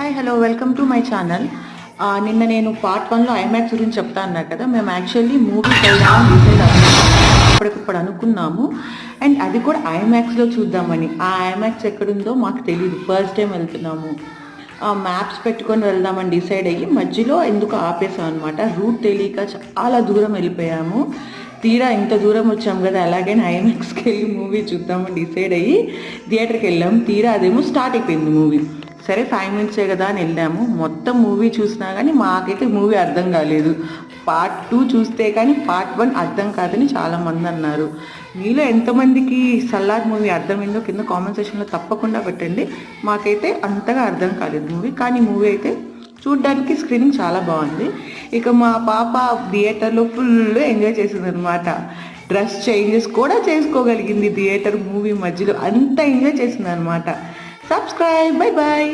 Hi hello welcome to my channel. నిన్న నేను part 1లో IMAX గురించి చెప్తా అన్నారు కదా. మేము యాక్చువల్లీ మూవీకి వెళ్దామని డిసైడ్ అప్పటికప్పుడు అనుకున్నాము. అండ్ అది కూడా ఐమాక్స్లో చూద్దామని. ఆ ఐమాక్స్ ఎక్కడుందో మాకు తెలియదు, ఫస్ట్ టైం వెళ్తున్నాము. మ్యాప్స్ పెట్టుకొని వెళ్దామని డిసైడ్ అయ్యి మధ్యలో ఎందుకు ఆపేసాం అనమాట. రూట్ తెలియక చాలా దూరం వెళ్ళిపోయాము. తీరా ఇంత దూరం వచ్చాం కదా, అలాగైనా ఐమాక్స్కి వెళ్ళి మూవీ చూద్దామని డిసైడ్ అయ్యి థియేటర్కి వెళ్ళాము. తీరా అదేమో స్టార్ట్ అయిపోయింది మూవీ. సరే 5 మినిట్సే కదా అని వెళ్ళాము. మొత్తం మూవీ చూసినా కానీ మాకైతే మూవీ అర్థం కాలేదు. పార్ట్ 2 చూస్తే కానీ పార్ట్ 1 అర్థం కాదని చాలామంది అన్నారు. మీలో ఎంతమందికి సల్లార్ మూవీ అర్థమైందో కింద కామెంట్ సెక్షన్లో తప్పకుండా పెట్టండి. మాకైతే అంతగా అర్థం కాలేదు మూవీ, కానీ మూవీ అయితే చూడ్డానికి స్క్రీనింగ్ చాలా బాగుంది. ఇక మా పాప థియేటర్లో ఫుల్ ఎంజాయ్ చేసింది అనమాట. డ్రెస్ చేంజెస్ కూడా చేసుకోగలిగింది థియేటర్ మూవీ మధ్యలో, అంత ఎంజాయ్ చేసింది అనమాట. Subscribe, bye bye.